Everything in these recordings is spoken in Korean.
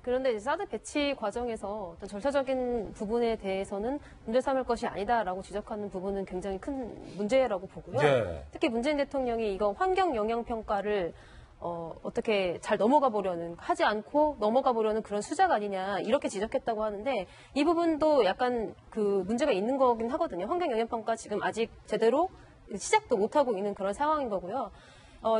그런데 이제 사드 배치 과정에서 어떤 절차적인 부분에 대해서는 문제 삼을 것이 아니다라고 지적하는 부분은 굉장히 큰 문제라고 보고요. 예. 특히 문재인 대통령이 이거 환경 영향 평가를 어떻게 잘 넘어가 보려는, 하지 않고 넘어가 보려는 그런 수작 아니냐, 이렇게 지적했다고 하는데, 이 부분도 약간 그 문제가 있는 거긴 하거든요. 환경 영향 평가 지금 아직 제대로 시작도 못하고 있는 그런 상황인 거고요.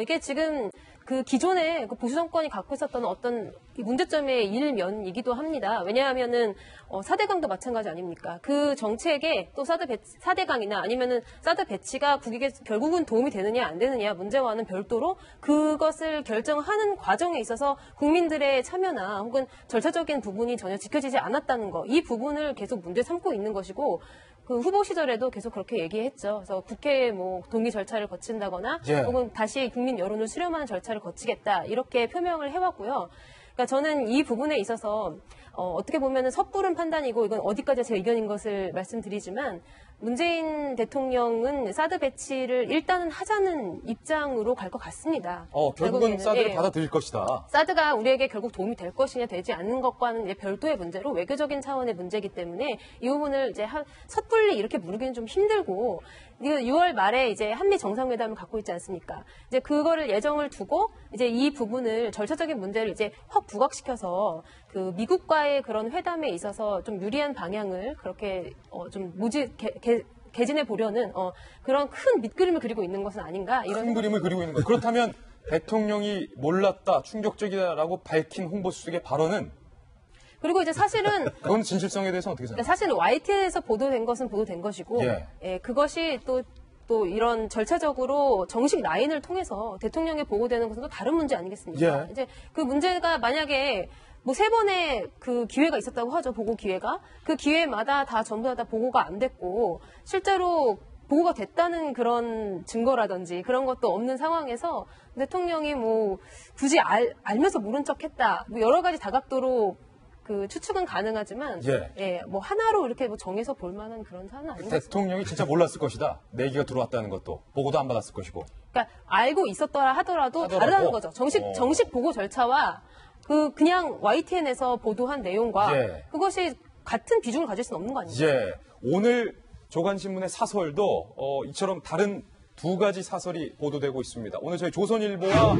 이게 지금 그 기존에 그 보수 정권이 갖고 있었던 어떤 문제점의 일면이기도 합니다. 왜냐하면은 4대강도 마찬가지 아닙니까? 그 정책에 또 4대강이나 아니면은 사드 배치가 국익에 결국은 도움이 되느냐 안 되느냐 문제와는 별도로 그것을 결정하는 과정에 있어서 국민들의 참여나 혹은 절차적인 부분이 전혀 지켜지지 않았다는 거, 이 부분을 계속 문제 삼고 있는 것이고, 그 후보 시절에도 계속 그렇게 얘기했죠. 그래서 국회 뭐 동의 절차를 거친다거나 예. 혹은 다시 국민 여론을 수렴하는 절차를 거치겠다, 이렇게 표명을 해왔고요. 그러니까 저는 이 부분에 있어서 어떻게 보면은 섣부른 판단이고 이건 어디까지 제 의견인 것을 말씀드리지만, 문재인 대통령은 사드 배치를 일단은 하자는 입장으로 갈 것 같습니다. 결국은 사드를 예. 받아들일 것이다. 사드가 우리에게 결국 도움이 될 것이냐 되지 않는 것과는 이제 별도의 문제로 외교적인 차원의 문제이기 때문에 이 부분을 이제 섣불리 이렇게 부르기는 좀 힘들고, 6월 말에 이제 한미 정상회담을 갖고 있지 않습니까? 이제 그거를 예정을 두고 이제 이 부분을 절차적인 문제를 이제 확 부각시켜서 그 미국과의 그런 회담에 있어서 좀 유리한 방향을 그렇게 좀 개진해 보려는 그런 큰 밑그림을 그리고 있는 것은 아닌가, 이런 큰 그림을 그리고 있는 거예요. 그렇다면 대통령이 몰랐다, 충격적이다라고 밝힌 홍보수석의 발언은, 그리고 이제 사실은 그건 진실성에 대해서 어떻게 생각하세요? 사실은 YTN에서 보도된 것은 보도된 것이고, 예. 그것이 또 이런 절차적으로 정식 라인을 통해서 대통령에 보고되는 것은 또 다른 문제 아니겠습니까? 예. 이제 그 문제가 만약에 뭐 3번의 그 기회가 있었다고 하죠, 보고 기회가. 그 기회마다 다 전부 다 보고가 안 됐고, 실제로 보고가 됐다는 그런 증거라든지 그런 것도 없는 상황에서 대통령이 뭐 굳이 알면서 모른 척 했다, 뭐 여러 가지 다각도로 그 추측은 가능하지만, 뭐 하나로 이렇게 뭐 정해서 볼 만한 그런 사안은 아닌 것 같습니다. 대통령이 진짜 몰랐을 것이다. 내기가 들어왔다는 것도, 보고도 안 받았을 것이고. 그러니까 알고 있었더라 하더라도 다르다는 거죠. 정식 보고 절차와 그냥 YTN에서 보도한 내용과 그것이 같은 비중을 가질 수는 없는 거 아닙니까? 오늘 조간신문의 사설도 이처럼 다른 두 가지 사설이 보도되고 있습니다. 오늘 저희 조선일보와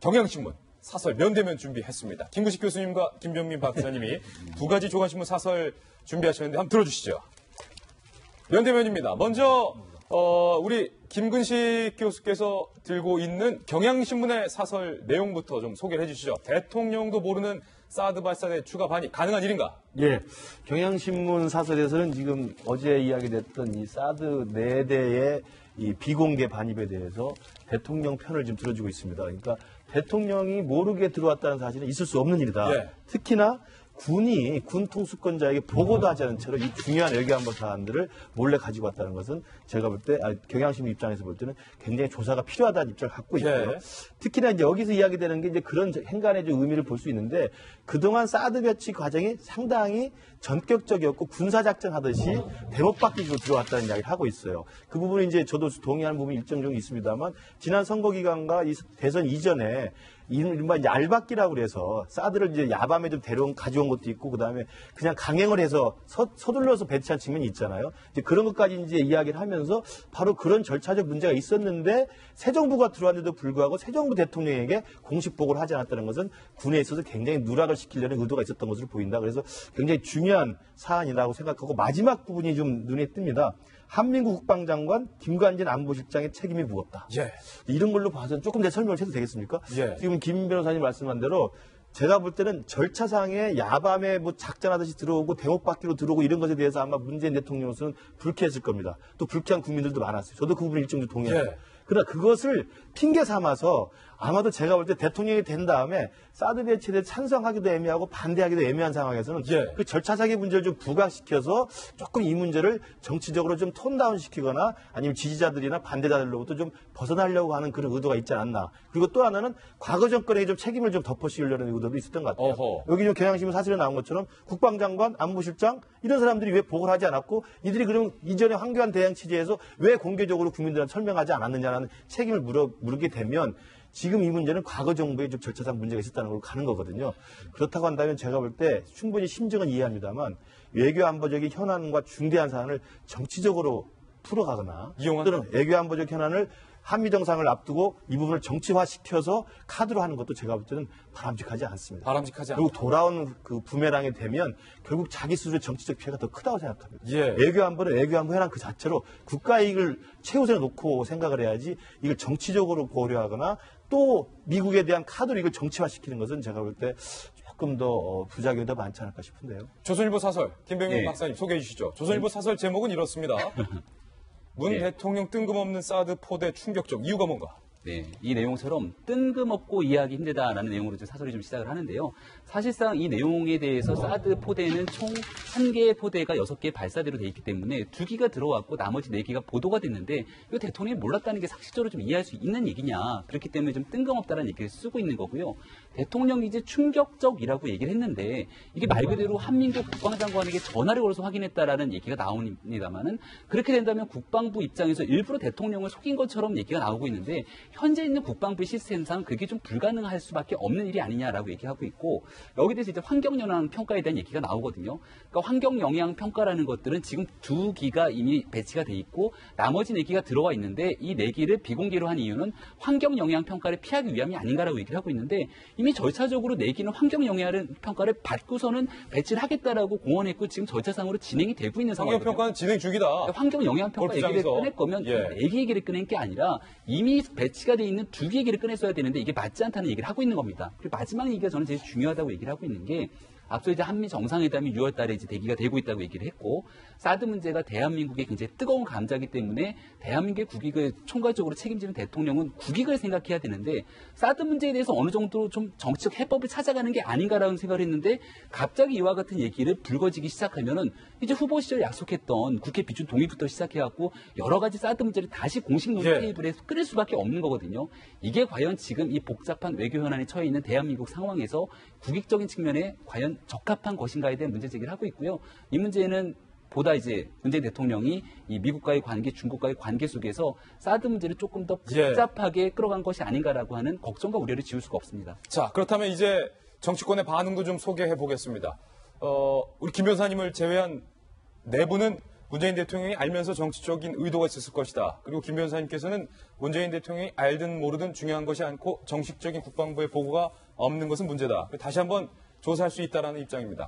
경향신문 사설 면대면 준비했습니다. 김구식 교수님과 김병민 박사님이 두 가지 조간신문 사설 준비하셨는데 한번 들어주시죠. 면대면입니다. 먼저 우리 김근식 교수께서 들고 있는 경향신문의 사설 내용부터 좀 소개를 해주시죠. 대통령도 모르는 사드 발사대 추가 반입 가능한 일인가? 예, 경향신문 사설에서는 지금 어제 이야기됐던 이 사드 4대의 이 비공개 반입에 대해서 대통령 편을 지금 들어주고 있습니다. 그러니까 대통령이 모르게 들어왔다는 사실은 있을 수 없는 일이다. 특히나 군이 군 통수권자에게 보고도 하지 않은 채로 이 중요한 외교안보 사안들을 몰래 가지고 왔다는 것은 제가 볼 때 경향신문 입장에서 볼 때는 굉장히 조사가 필요하다는 입장을 갖고 있고요. 특히나 이제 여기서 이야기되는 게 이제 그런 행간의 좀 의미를 볼 수 있는데, 그동안 사드 배치 과정이 상당히 전격적이었고 군사작전 하듯이 대목받기로 들어왔다는 이야기를 하고 있어요. 그 부분은 이제 저도 동의하는 부분이 일정 정도 있습니다만, 지난 선거 기간과 이 대선 이전에 이른바 이제 알박기라고 그래서 사드를 이제 야밤에 좀 가져온 것도 있고, 그 다음에 그냥 강행을 해서 서둘러서 배치한 측면이 있잖아요. 이제 그런 것까지 이제 이야기를 하면서 바로 그런 절차적 문제가 있었는데 새 정부가 들어왔는데도 불구하고 새 정부 대통령에게 공식 보고를 하지 않았다는 것은 군에 있어서 굉장히 누락을 시키려는 의도가 있었던 것으로 보인다. 그래서 굉장히 중요한 사안이라고 생각하고, 마지막 부분이 좀 눈에 띕니다. 한민구 국방장관, 김관진 안보실장의 책임이 무겁다. 이런 걸로 봐서는 조금 더 설명을 해도 되겠습니까? 지금 김 변호사님 말씀한 대로 제가 볼 때는 절차상에 야밤에 뭐 작전하듯이 들어오고 대목받기로 들어오고 이런 것에 대해서 아마 문재인 대통령으로서는 불쾌했을 겁니다. 또 불쾌한 국민들도 많았어요. 저도 그 부분 일정 정도 동의해요. 그러나 그것을 핑계 삼아서 아마도 제가 볼 때 대통령이 된 다음에 사드 배치에 대해 찬성하기도 애매하고 반대하기도 애매한 상황에서는 그 절차상의 문제를 좀 부각시켜서 조금 이 문제를 정치적으로 좀 톤다운 시키거나 아니면 지지자들이나 반대자들로부터 좀 벗어나려고 하는 그런 의도가 있지 않았나. 그리고 또 하나는 과거 정권에 좀 책임을 좀 덮어씌우려는 의도도 있었던 것 같아요. 여기 좀 경향신문 사설에 나온 것처럼 국방장관, 안보실장 이런 사람들이 왜 보고를 하지 않았고, 이들이 그럼 이전에 황교안 대행 취재에서 왜 공개적으로 국민들한테 설명하지 않았느냐는 책임을 물게 되면 지금 이 문제는 과거 정부의 좀 절차상 문제가 있었다는 걸로 가는 거거든요. 그렇다고 한다면 제가 볼 때 충분히 심정은 이해합니다만 외교안보적인 현안과 중대한 사안을 정치적으로 풀어가거나 또는 외교안보적 현안을 한미 정상을 앞두고 이 부분을 정치화시켜서 카드로 하는 것도 제가 볼 때는 바람직하지 않습니다. 바람직하지 않다. 그리고 돌아온 그 부메랑이 되면 결국 자기 스스로의 정치적 피해가 더 크다고 생각합니다. 예. 외교안보는 외교안보 현안 그 자체로 국가 이익을 최우선에 놓고 생각을 해야지 이걸 정치적으로 고려하거나 또 미국에 대한 카드로 이걸 정치화시키는 것은 제가 볼 때 조금 더 부작용이 더 많지 않을까 싶은데요. 조선일보 사설 김병용 네. 박사님 소개해 주시죠. 조선일보 사설 제목은 이렇습니다. 문 네. 대통령 뜬금없는 사드 포대 충격적 이유가 뭔가? 네, 이 내용처럼 뜬금없고 이해하기 힘들다라는 내용으로 좀 사설이 좀 시작을 하는데요. 사실상 이 내용에 대해서 사드 포대는 총 1개의 포대가 6개 발사대로 돼 있기 때문에 2기가 들어왔고 나머지 4기가 보도가 됐는데 이거 대통령이 몰랐다는 게 상식적으로 좀 이해할 수 있는 얘기냐. 그렇기 때문에 좀 뜬금없다라는 얘기를 쓰고 있는 거고요. 대통령이 이제 충격적이라고 얘기를 했는데 이게 말 그대로 한민국 국방장관에게 전화를 걸어서 확인했다라는 얘기가 나옵니다만은 그렇게 된다면 국방부 입장에서 일부러 대통령을 속인 것처럼 얘기가 나오고 있는데 현재 있는 국방부 시스템상 그게 좀 불가능할 수밖에 없는 일이 아니냐라고 얘기하고 있고 여기에 대해서 이제 환경영향 평가에 대한 얘기가 나오거든요. 그러니까 환경영향 평가라는 것들은 지금 2기가 이미 배치가 돼 있고 나머지 4기가 들어와 있는데 이 4기를 비공개로 한 이유는 환경영향 평가를 피하기 위함이 아닌가라고 얘기를 하고 있는데 이미 절차적으로 4기는 환경영향 평가를 받고서는 배치를 하겠다라고 공언했고 지금 절차상으로 진행이 되고 있는 상황이거든요. 환경평가는 진행 중이다. 환경영향평가 얘기를 꺼낼 거면 예. 4개 얘기를 꺼낸 게 아니라 이미 배치가 돼 있는 2개 얘기를 꺼냈어야 되는데 이게 맞지 않다는 얘기를 하고 있는 겁니다. 그리고 마지막 얘기가 저는 제일 중요하다고 얘기를 하고 있는 게 앞서 이제 한미 정상회담이 6월 달에 이제 대기가 되고 있다고 얘기를 했고 사드 문제가 대한민국의 굉장히 뜨거운 감자이기 때문에 대한민국의 국익을 총괄적으로 책임지는 대통령은 국익을 생각해야 되는데 사드 문제에 대해서 어느 정도 좀 정치적 해법을 찾아가는 게 아닌가라는 생각을 했는데 갑자기 이와 같은 얘기를 불거지기 시작하면은 이제 후보 시절 약속했던 국회 비준 동의부터 시작해갖고 여러 가지 사드 문제를 다시 공식 논의 예. 테이블에 끌을 수밖에 없는 거거든요. 이게 과연 지금 이 복잡한 외교 현안에 처해 있는 대한민국 상황에서 국익적인 측면에 과연 적합한 것인가에 대한 문제 제기를 하고 있고요. 이 문제는 보다 이제 문재인 대통령이 이 미국과의 관계, 중국과의 관계 속에서 사드 문제를 조금 더 복잡하게 끌어간 것이 아닌가라고 하는 걱정과 우려를 지울 수가 없습니다. 자, 그렇다면 이제 정치권의 반응도 좀 소개해 보겠습니다. 우리 김 변호사님을 제외한 내부는 문재인 대통령이 알면서 정치적인 의도가 있었을 것이다. 그리고 김 변호사님께서는 문재인 대통령이 알든 모르든 중요한 것이 않고 정식적인 국방부의 보고가 없는 것은 문제다. 다시 한번 조사할 수 있다는 입장입니다.